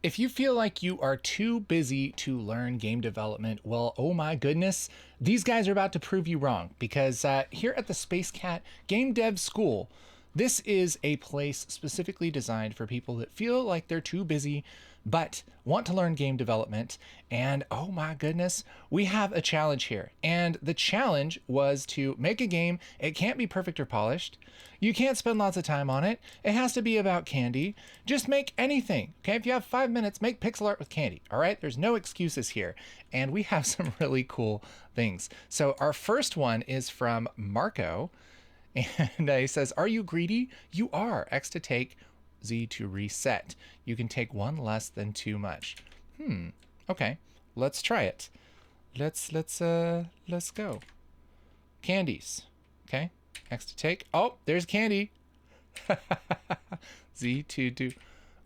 If you feel like you are too busy to learn game development, well, oh my goodness, these guys are about to prove you wrong because here at the Space Cat Game Dev School, this is a place specifically designed for people that feel like they're too busy but want to learn game development. And oh my goodness, we have a challenge here. And the challenge was to make a game. It can't be perfect or polished. You can't spend lots of time on it. It has to be about candy. Just make anything. Okay, if you have 5 minutes, make pixel art with candy. All right, there's no excuses here. And we have some really cool things. So our first one is from Marco. And he says, are you greedy? You are. X to take, Z to reset. You can take one less than too much. Okay, let's try it. Let's go. Candies. Okay, X to take. Oh, there's candy. Z to do.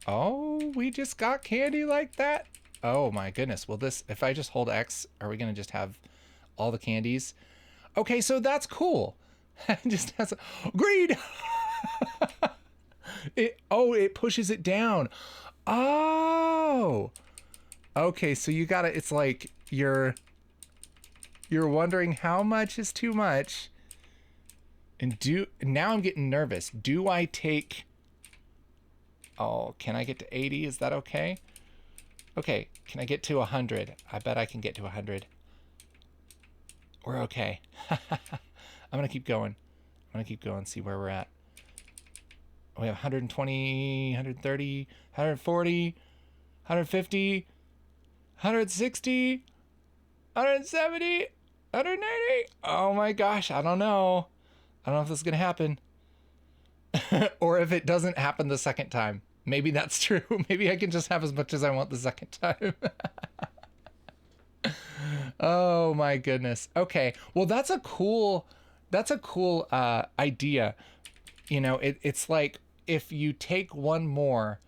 Oh, we just got candy like that. Oh my goodness. Well, this, if I just hold X, are we gonna just have all the candies? Okay, so that's cool. Just has a greed. It pushes it down. Oh, okay, so you gotta, it's like you're wondering how much is too much. And now I'm getting nervous. Do I take, oh, can I get to 80? Is that okay? Okay, can I get to 100? I bet I can get to 100. We're okay. I'm gonna keep going. See where we're at. We have 120, 130, 140, 150, 160, 170, 180. Oh my gosh, I don't know. I don't know if this is gonna happen. Or if it doesn't happen the second time. Maybe that's true. Maybe I can just have as much as I want the second time. Oh my goodness. Okay, well that's a cool idea. You know, it's like if you take one more,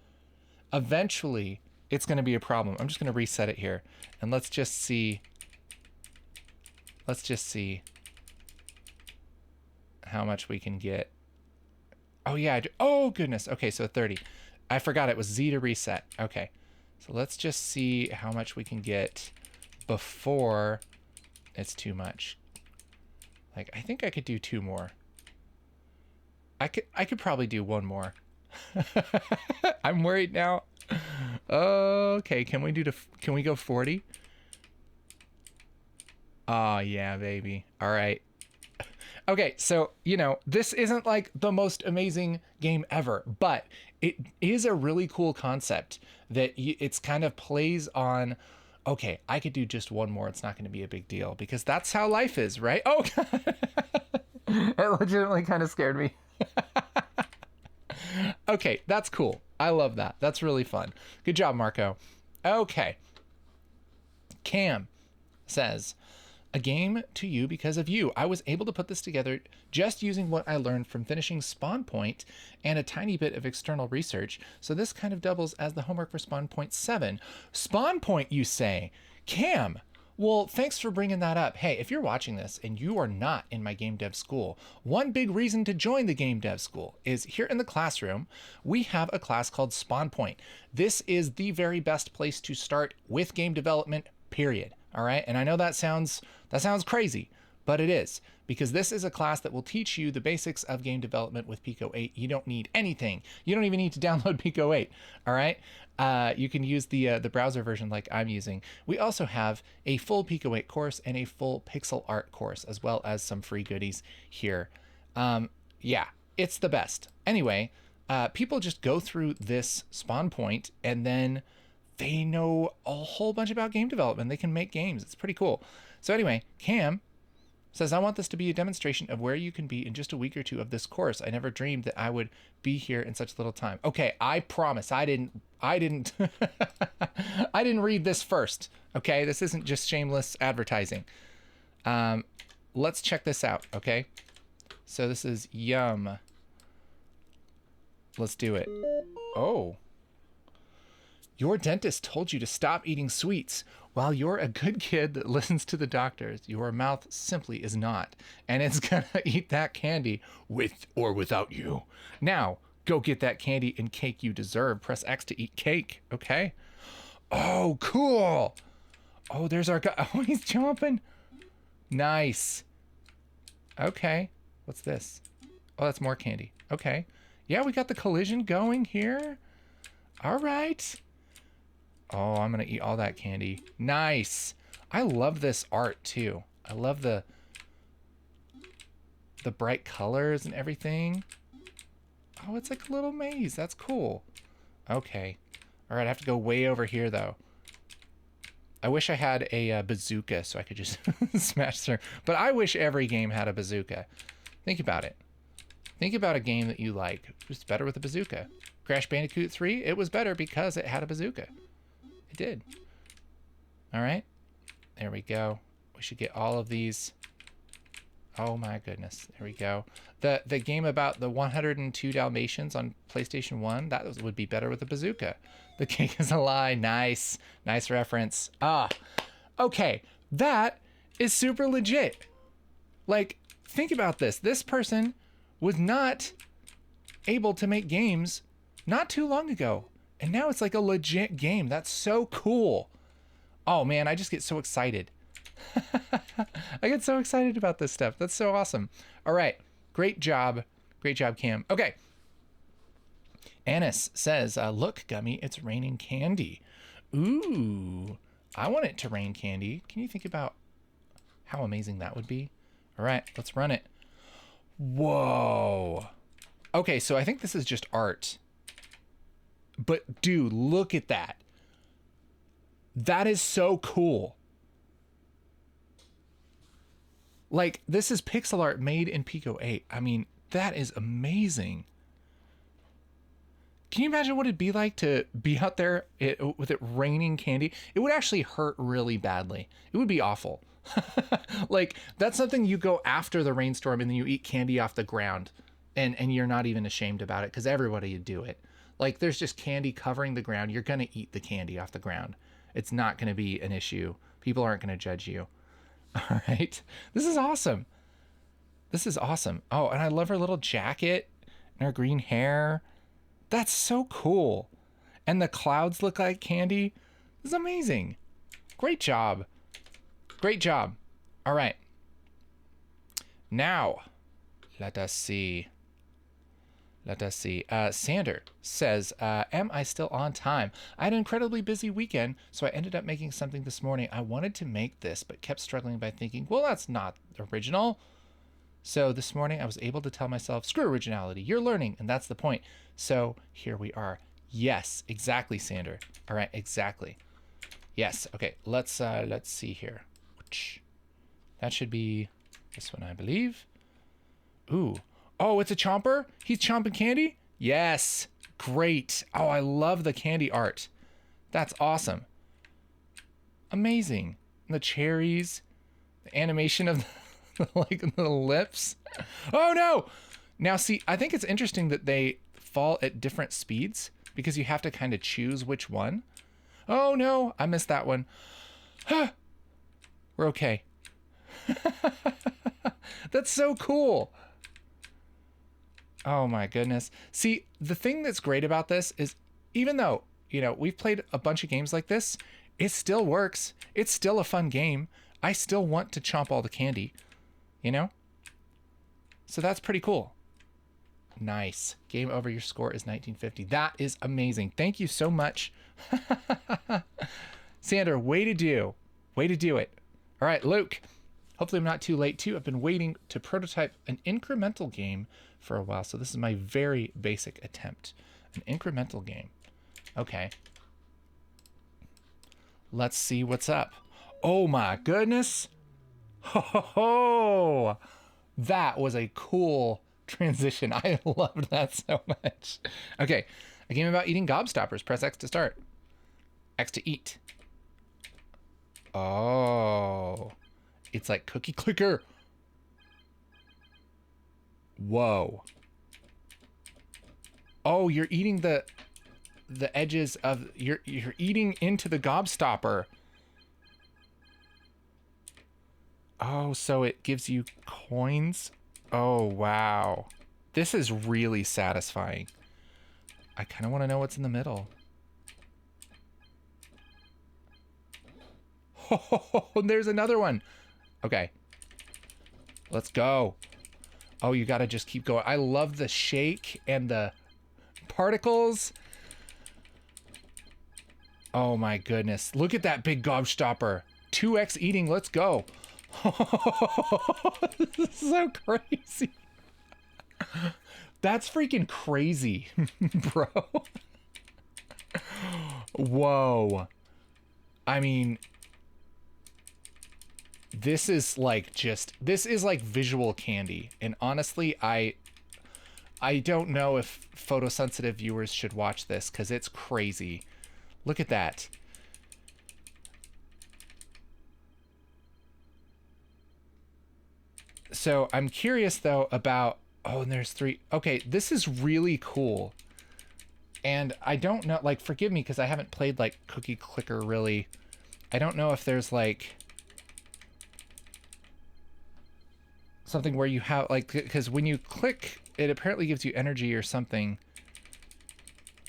eventually it's going to be a problem. I'm just going to reset it here and let's just see how much we can get. Oh yeah, oh goodness. Okay, so 30. I forgot it was Z to reset. Okay, so let's just see how much we can get before it's too much. Like, I think I could do 2 more. I could probably do 1 more. I'm worried now. Okay, can we go 40? Oh yeah, baby. All right. Okay, so, you know, this isn't like the most amazing game ever, but it is a really cool concept that it's kind of plays on, okay, I could do just 1 more. It's not going to be a big deal because that's how life is, right? Oh, God. It legitimately kind of scared me. Okay, that's cool. I love that. That's really fun. Good job, Marco. Okay. Cam says, a game to you because of you. I was able to put this together just using what I learned from finishing Spawn Point and a tiny bit of external research. So this kind of doubles as the homework for Spawn Point 7. Spawn Point, you say? Cam, well, thanks for bringing that up. Hey, if you're watching this and you are not in my game dev school, one big reason to join the game dev school is here in the classroom, we have a class called Spawn Point. This is the very best place to start with game development, period. All right. And I know that sounds crazy, but it is, because this is a class that will teach you the basics of game development with PICO-8. You don't need anything. You don't even need to download PICO-8. All right. You can use the browser version like I'm using. We also have a full PICO-8 course and a full pixel art course, as well as some free goodies here. Yeah, it's the best. Anyway, people just go through this Spawn Point and then they know a whole bunch about game development. They can make games. It's pretty cool. So anyway, Cam says, I want this to be a demonstration of where you can be in just a week or 2 of this course. I never dreamed that I would be here in such little time. Okay, I promise I didn't I didn't read this first. Okay, this isn't just shameless advertising. Let's check this out, okay? So this is yum. Let's do it. Oh. Your dentist told you to stop eating sweets. While you're a good kid that listens to the doctors, your mouth simply is not. And it's gonna eat that candy with or without you. Now, go get that candy and cake you deserve. Press X to eat cake, okay? Oh, cool. Oh, there's our guy. Oh, he's jumping. Nice. Okay. What's this? Oh, that's more candy. Okay. Yeah, we got the collision going here. All right. Oh, I'm going to eat all that candy. Nice. I love this art, too. I love the bright colors and everything. Oh, it's like a little maze. That's cool. Okay. All right, I have to go way over here, though. I wish I had a bazooka so I could just smash through. But I wish every game had a bazooka. Think about it. Think about a game that you like. It's better with a bazooka. Crash Bandicoot 3, it was better because it had a bazooka. It did. All right. There we go. We should get all of these. Oh my goodness. There we go. The game about the 102 Dalmatians on PlayStation 1, would be better with a bazooka. The cake is a lie. Nice. Nice reference. Ah. Okay. That is super legit. Like, think about this. This person was not able to make games not too long ago. And now it's like a legit game. That's so cool. Oh man, I just get so excited. I get so excited about this stuff. That's so awesome. All right. Great job. Great job, Cam. Okay. Annis says, look, Gummy, it's raining candy. Ooh, I want it to rain candy. Can you think about how amazing that would be? All right, let's run it. Whoa. Okay, so I think this is just art. But dude, look at that. That is so cool. Like, this is pixel art made in PICO-8. I mean, that is amazing. Can you imagine what it'd be like to be out there with it raining candy? It would actually hurt really badly. It would be awful. Like, that's something you go after the rainstorm and then you eat candy off the ground. And you're not even ashamed about it because everybody would do it. Like, there's just candy covering the ground. You're going to eat the candy off the ground. It's not going to be an issue. People aren't going to judge you. All right. This is awesome. This is awesome. Oh, and I love her little jacket and her green hair. That's so cool. And the clouds look like candy. This is amazing. Great job. Great job. All right. Now, let us see. Let us see. Sander says, am I still on time? I had an incredibly busy weekend, so I ended up making something this morning. I wanted to make this, but kept struggling by thinking, well, that's not original. So this morning I was able to tell myself, screw originality, you're learning, and that's the point. So here we are. Yes, exactly, Sander. All right, exactly. Yes, okay, let's see here. That should be this one, I believe. Ooh. Oh, it's a chomper? He's chomping candy? Yes. Great. Oh, I love the candy art. That's awesome. Amazing. The cherries. The animation of like the lips. Oh, no. Now, see, I think it's interesting that they fall at different speeds because you have to kind of choose which one. Oh, no. I missed that one. We're okay. That's so cool. Oh my goodness. See, the thing that's great about this is even though, you know, we've played a bunch of games like this, it still works. It's still a fun game. I still want to chomp all the candy, you know? So that's pretty cool. Nice. Game over. Your score is 1950. That is amazing. Thank you so much. Sander, way to do. Way to do it. All right, Luke. Hopefully I'm not too late too. I've been waiting to prototype an incremental game for a while. So this is my very basic attempt. An incremental game. Okay. Let's see what's up. Oh my goodness. Ho ho ho. That was a cool transition. I loved that so much. Okay. A game about eating gobstoppers. Press X to start. X to eat. Oh. It's like cookie clicker. Whoa. Oh, you're eating the edges of you're eating into the gobstopper. Oh, so it gives you coins. Oh, wow. This is really satisfying. I kind of want to know what's in the middle. Oh, there's another one. Okay. Let's go. Oh, you gotta just keep going. I love the shake and the particles. Oh my goodness. Look at that big gobstopper. 2x eating. Let's go. This is so crazy. That's freaking crazy, bro. Whoa. I mean, this is like visual candy. And honestly, I don't know if photosensitive viewers should watch this because it's crazy. Look at that. So I'm curious though about, oh, and there's 3. Okay, this is really cool. And I don't know, like, forgive me because I haven't played like Cookie Clicker really. I don't know if there's like something where you have like, because when you click, it apparently gives you energy or something.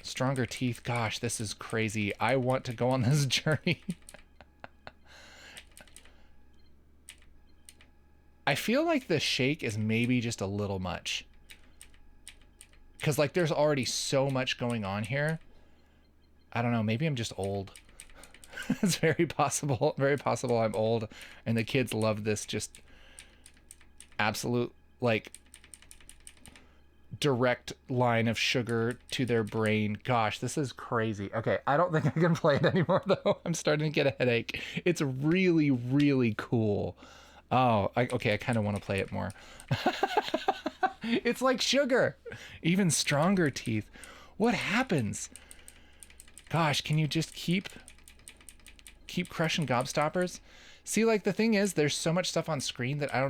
Stronger teeth. Gosh, this is crazy. I want to go on this journey. I feel like the shake is maybe just a little much. Because, like, there's already so much going on here. I don't know. Maybe I'm just old. It's very possible. Very possible I'm old. And the kids love this just absolute, like, direct line of sugar to their brain. Gosh, this is crazy. Okay, I don't think I can play it anymore, though. I'm starting to get a headache. It's really, really cool. Oh, okay, I kind of want to play it more. It's like sugar. Even stronger teeth. What happens? Gosh, can you just keep crushing gobstoppers? See, like, the thing is, there's so much stuff on screen that I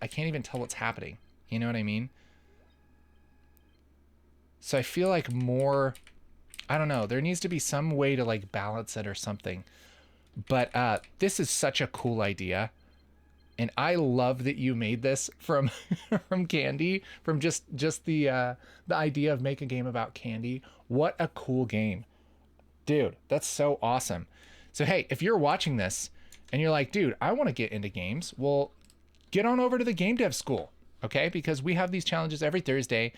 can't even tell what's happening. You know what I mean? So I feel like more, I don't know, there needs to be some way to like balance it or something. But this is such a cool idea. And I love that you made this from from candy, from just the idea of make a game about candy. What a cool game. Dude, that's so awesome. So hey, if you're watching this and you're like, dude, I want to get into games, well, get on over to the Game Dev School, okay? Because we have these challenges every Thursday.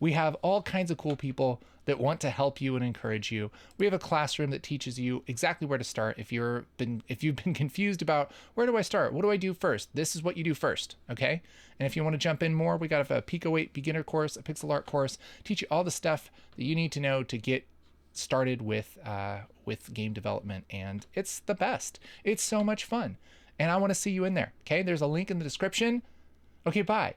We have all kinds of cool people that want to help you and encourage you. We have a classroom that teaches you exactly where to start. If you've been confused about where do I start? What do I do first? This is what you do first, okay? And if you want to jump in more, we got a PICO-8 beginner course, a pixel art course, teach you all the stuff that you need to know to get started with game development, and it's the best. It's so much fun. And I want to see you in there, okay? There's a link in the description. Okay, bye.